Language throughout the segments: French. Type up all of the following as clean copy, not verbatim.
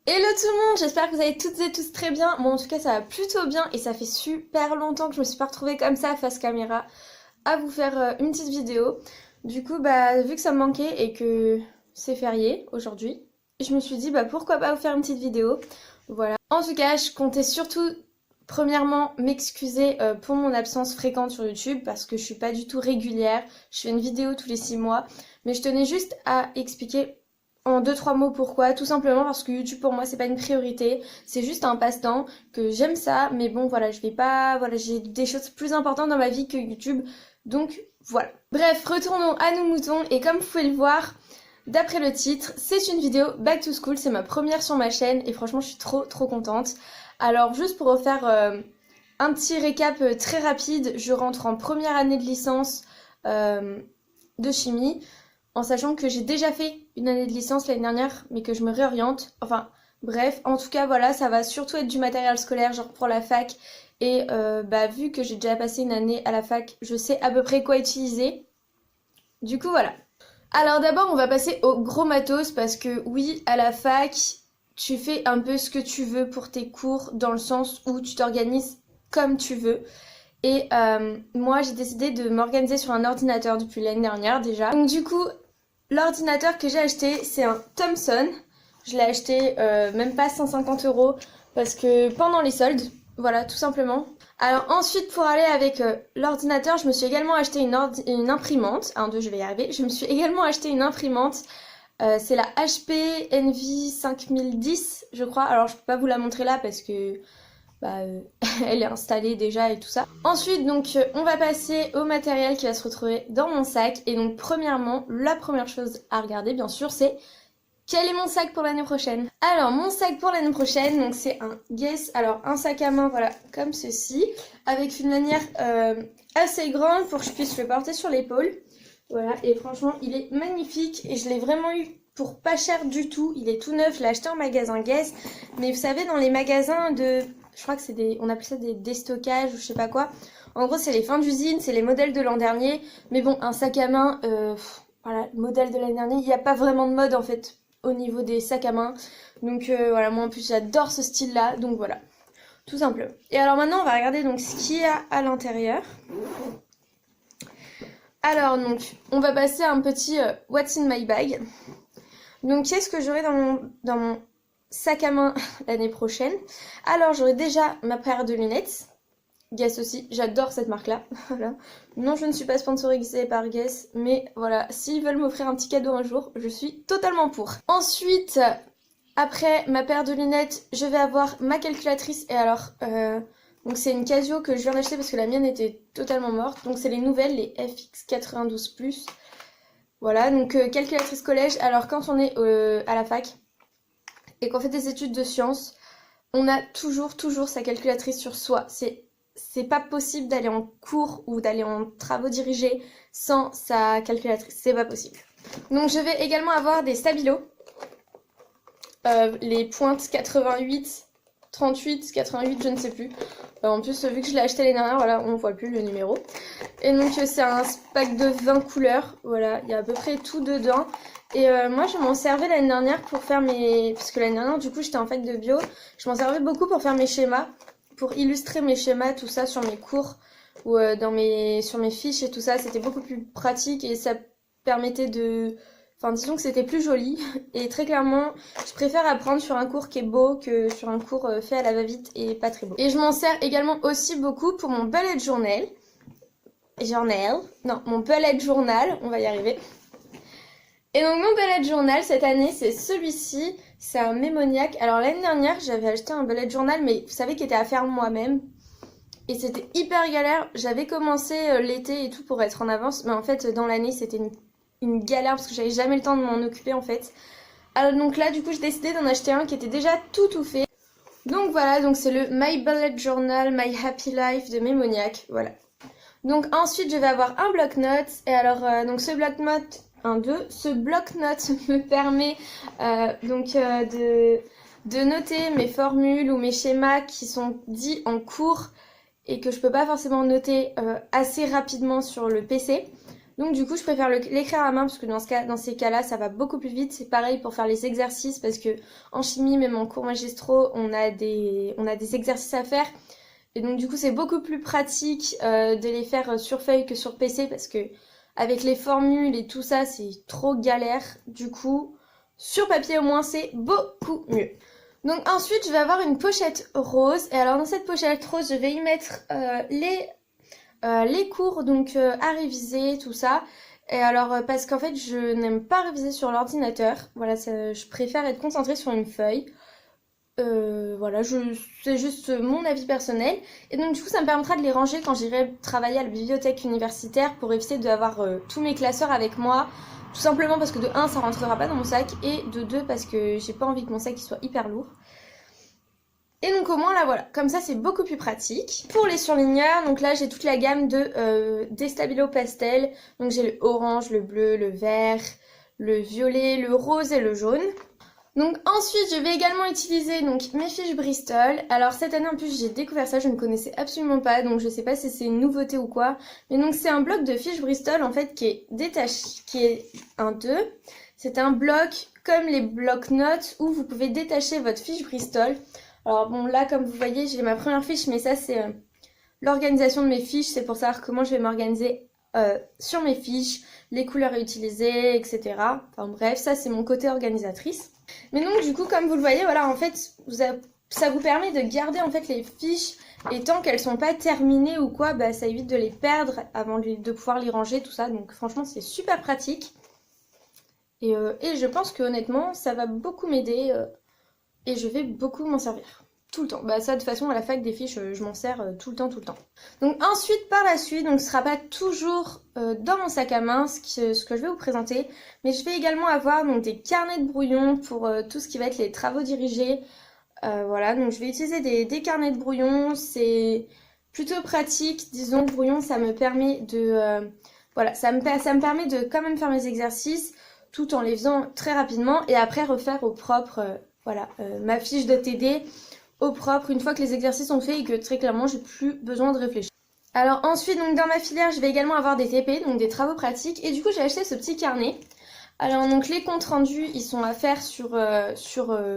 Hello tout le monde, j'espère que vous allez toutes et tous très bien. Moi en tout cas ça va plutôt bien et ça fait super longtemps que je me suis pas retrouvée comme ça face caméra à vous faire une petite vidéo. Du coup vu que ça me manquait et que c'est férié aujourd'hui, je me suis dit pourquoi pas vous faire une petite vidéo. Voilà. En tout cas je comptais surtout premièrement m'excuser pour mon absence fréquente sur YouTube parce que je suis pas du tout régulière. Je fais une vidéo tous les 6 mois. Mais je tenais juste à expliquer en deux trois mots pourquoi, tout simplement parce que YouTube pour moi c'est pas une priorité, c'est juste un passe-temps, que j'aime ça, mais bon voilà, je vais pas, voilà, j'ai des choses plus importantes dans ma vie que YouTube, donc voilà. Bref, retournons à nos moutons, et comme vous pouvez le voir, d'après le titre, c'est une vidéo Back to School, c'est ma première sur ma chaîne, et franchement je suis trop contente. Alors juste pour refaire un petit récap très rapide, je rentre en première année de licence de chimie, en sachant que j'ai déjà fait une année de licence l'année dernière, mais que je me réoriente. Enfin, bref, en tout cas, voilà, ça va surtout être du matériel scolaire, genre pour la fac. Et vu que j'ai déjà passé une année à la fac, je sais à peu près quoi utiliser. Du coup, voilà. Alors d'abord, on va passer au gros matos, parce que oui, à la fac, tu fais un peu ce que tu veux pour tes cours, dans le sens où tu t'organises comme tu veux. Et moi, j'ai décidé de m'organiser sur un ordinateur depuis l'année dernière déjà. Donc du coup, l'ordinateur que j'ai acheté, c'est un Thomson. Je l'ai acheté même pas 150 € parce que pendant les soldes, voilà, tout simplement. Alors ensuite, pour aller avec l'ordinateur, je me suis également acheté une imprimante. 1, 2, je vais y arriver. Je me suis également acheté une imprimante. C'est la HP Envy 5010, je crois. Alors je peux pas vous la montrer là parce que elle est installée déjà et tout ça. Ensuite, donc, on va passer au matériel qui va se retrouver dans mon sac. Et donc, premièrement, la première chose à regarder, bien sûr, c'est quel est mon sac pour l'année prochaine. Alors, mon sac pour l'année prochaine, donc c'est un Guess, alors un sac à main, voilà, comme ceci, avec une lanière assez grande pour que je puisse le porter sur l'épaule. Voilà, et franchement, il est magnifique et je l'ai vraiment eu pour pas cher du tout. Il est tout neuf, je l'ai acheté en magasin Guess. Mais vous savez, dans les magasins de... Je crois que c'est des... On appelle ça des déstockages ou je sais pas quoi. En gros, c'est les fins d'usine, c'est les modèles de l'an dernier. Mais bon, un sac à main, voilà, le modèle de l'année dernière, il n'y a pas vraiment de mode en fait au niveau des sacs à main. Donc voilà, moi en plus j'adore ce style-là. Donc voilà, tout simplement. Et alors maintenant, on va regarder donc ce qu'il y a à l'intérieur. Alors donc, on va passer à un petit What's in my bag. Donc, qu'est-ce que j'aurai dans mon sac à main l'année prochaine? Alors, j'aurai déjà ma paire de lunettes. Guess aussi, j'adore cette marque-là. Voilà. Non, je ne suis pas sponsorisée par Guess, mais voilà, s'ils veulent m'offrir un petit cadeau un jour, je suis totalement pour. Ensuite, après ma paire de lunettes, je vais avoir ma calculatrice. Et alors, donc c'est une Casio que je viens d'acheter parce que la mienne était totalement morte. Donc c'est les nouvelles, les FX92+. Voilà, donc calculatrice collège. Alors quand on est à la fac et qu'on fait des études de sciences, on a toujours sa calculatrice sur soi. C'est pas possible d'aller en cours ou d'aller en travaux dirigés sans sa calculatrice. C'est pas possible. Donc je vais également avoir des stabilos. Les pointes 88, 38, 88, je ne sais plus. En plus, vu que je l'ai acheté l'année dernière, voilà, on voit plus le numéro. Et donc, c'est un pack de 20 couleurs. Voilà, il y a à peu près tout dedans. Et moi, je m'en servais l'année dernière pour faire mes... Parce que l'année dernière, du coup, j'étais en fac de bio. Je m'en servais beaucoup pour faire mes schémas, pour illustrer mes schémas, tout ça, sur mes cours ou sur mes fiches et tout ça. C'était beaucoup plus pratique et ça permettait de... Enfin, disons que c'était plus joli. Et très clairement, je préfère apprendre sur un cours qui est beau que sur un cours fait à la va-vite et pas très beau. Et je m'en sers également aussi beaucoup pour mon bullet journal. Non, mon bullet journal, on va y arriver. Et donc mon bullet journal cette année, c'est celui-ci. C'est un Mémoniac. Alors l'année dernière, j'avais acheté un bullet journal, mais vous savez, qui était à faire moi-même. Et c'était hyper galère. J'avais commencé l'été et tout pour être en avance. Mais en fait, dans l'année, c'était une galère parce que j'avais jamais le temps de m'en occuper en fait. Alors donc là, du coup, j'ai décidé d'en acheter un qui était déjà tout fait. Donc voilà, donc c'est le My Bullet Journal, My Happy Life de Mémoniac. Voilà. Donc ensuite, je vais avoir un bloc-notes. Et alors, donc ce bloc-notes... Ce bloc-notes me permet de noter mes formules ou mes schémas qui sont dits en cours et que je peux pas forcément noter assez rapidement sur le PC. Donc du coup je préfère l'écrire à la main parce que dans ces cas-là ça va beaucoup plus vite. C'est pareil pour faire les exercices parce que en chimie, même en cours magistraux, on a des exercices à faire. Et donc du coup c'est beaucoup plus pratique de les faire sur feuille que sur PC parce que avec les formules et tout ça c'est trop galère. Du coup sur papier au moins c'est beaucoup mieux. Donc ensuite je vais avoir une pochette rose. Et alors dans cette pochette rose je vais y mettre les cours donc à réviser, tout ça. Et alors parce qu'en fait je n'aime pas réviser sur l'ordinateur. Voilà, je préfère être concentrée sur une feuille. Voilà, c'est juste mon avis personnel. Et donc du coup ça me permettra de les ranger quand j'irai travailler à la bibliothèque universitaire pour éviter d'avoir tous mes classeurs avec moi. Tout simplement parce que de 1 ça rentrera pas dans mon sac et de 2 parce que j'ai pas envie que mon sac il soit hyper lourd. Et donc au moins là voilà, comme ça c'est beaucoup plus pratique. Pour les surligneurs, donc là j'ai toute la gamme des Stabilo pastel. Donc j'ai le orange, le bleu, le vert, le violet, le rose et le jaune. Donc ensuite je vais également utiliser donc mes fiches Bristol. Alors cette année en plus j'ai découvert ça, je ne connaissais absolument pas, donc je sais pas si c'est une nouveauté ou quoi. Mais donc c'est un bloc de fiches Bristol en fait qui est détaché, qui est un 2. C'est un bloc comme les blocs-notes où vous pouvez détacher votre fiche Bristol. Alors bon là comme vous voyez j'ai ma première fiche mais ça c'est l'organisation de mes fiches, c'est pour savoir comment je vais m'organiser sur mes fiches, les couleurs à utiliser, etc. Enfin bref, ça c'est mon côté organisatrice. Mais donc du coup comme vous le voyez, voilà en fait ça vous permet de garder en fait les fiches et tant qu'elles sont pas terminées ou quoi, bah ça évite de les perdre avant de pouvoir les ranger, tout ça. Donc franchement c'est super pratique. Et je pense que honnêtement ça va beaucoup m'aider et je vais beaucoup m'en servir. Tout le temps. Bah ça de toute façon à la fac des fiches je m'en sers tout le temps. Donc ensuite par la suite, donc ce sera pas toujours dans mon sac à main ce que je vais vous présenter, mais je vais également avoir donc des carnets de brouillon pour tout ce qui va être les travaux dirigés. Voilà, donc je vais utiliser des carnets de brouillon, c'est plutôt pratique, disons que brouillon ça me permet de voilà, ça me permet de quand même faire mes exercices tout en les faisant très rapidement et après refaire au propre voilà, ma fiche de TD au propre une fois que les exercices sont faits et que très clairement j'ai plus besoin de réfléchir. Alors ensuite donc dans ma filière je vais également avoir des TP, donc des travaux pratiques, et du coup j'ai acheté ce petit carnet. Alors donc les comptes rendus ils sont à faire sur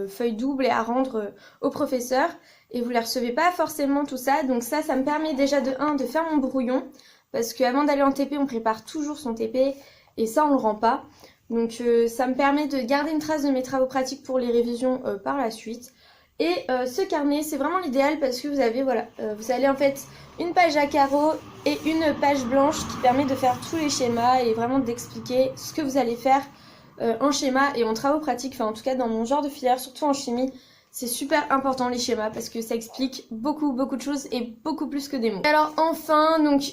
feuille double et à rendre au professeur et vous les recevez pas forcément tout ça, donc ça me permet déjà de 1 de faire mon brouillon parce qu'avant d'aller en TP on prépare toujours son TP et ça on le rend pas. Donc ça me permet de garder une trace de mes travaux pratiques pour les révisions par la suite. Et ce carnet c'est vraiment l'idéal parce que vous avez voilà, vous allez en fait une page à carreaux et une page blanche qui permet de faire tous les schémas et vraiment d'expliquer ce que vous allez faire en schéma et en travaux pratiques. Enfin en tout cas dans mon genre de filière, surtout en chimie, c'est super important les schémas parce que ça explique beaucoup de choses et beaucoup plus que des mots. Alors enfin donc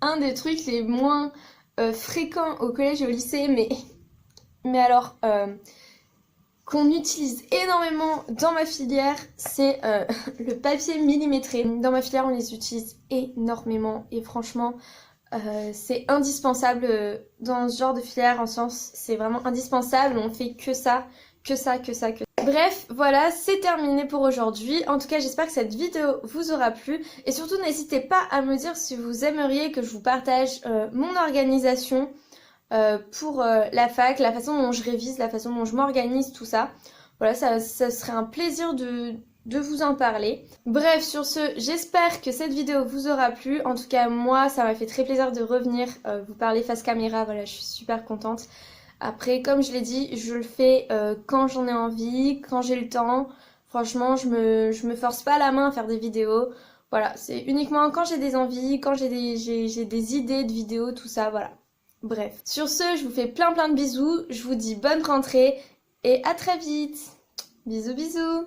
un des trucs les moins fréquents au collège et au lycée, mais alors qu'on utilise énormément dans ma filière, c'est le papier millimétré. Dans ma filière, on les utilise énormément et franchement, c'est indispensable dans ce genre de filière en sciences. C'est vraiment indispensable, on fait que ça. Bref, voilà, c'est terminé pour aujourd'hui. En tout cas, j'espère que cette vidéo vous aura plu. Et surtout, n'hésitez pas à me dire si vous aimeriez que je vous partage mon organisation pour la fac, la façon dont je révise, la façon dont je m'organise, tout ça. Voilà, ça serait un plaisir de vous en parler. Bref, sur ce, j'espère que cette vidéo vous aura plu. En tout cas, moi, ça m'a fait très plaisir de revenir vous parler face caméra. Voilà, je suis super contente. Après, comme je l'ai dit, je le fais quand j'en ai envie, quand j'ai le temps. Franchement, je me force pas la main à faire des vidéos. Voilà, c'est uniquement quand j'ai des envies, quand j'ai des idées de vidéos, tout ça, voilà. Bref, sur ce, je vous fais plein de bisous, je vous dis bonne rentrée et à très vite. Bisous bisous.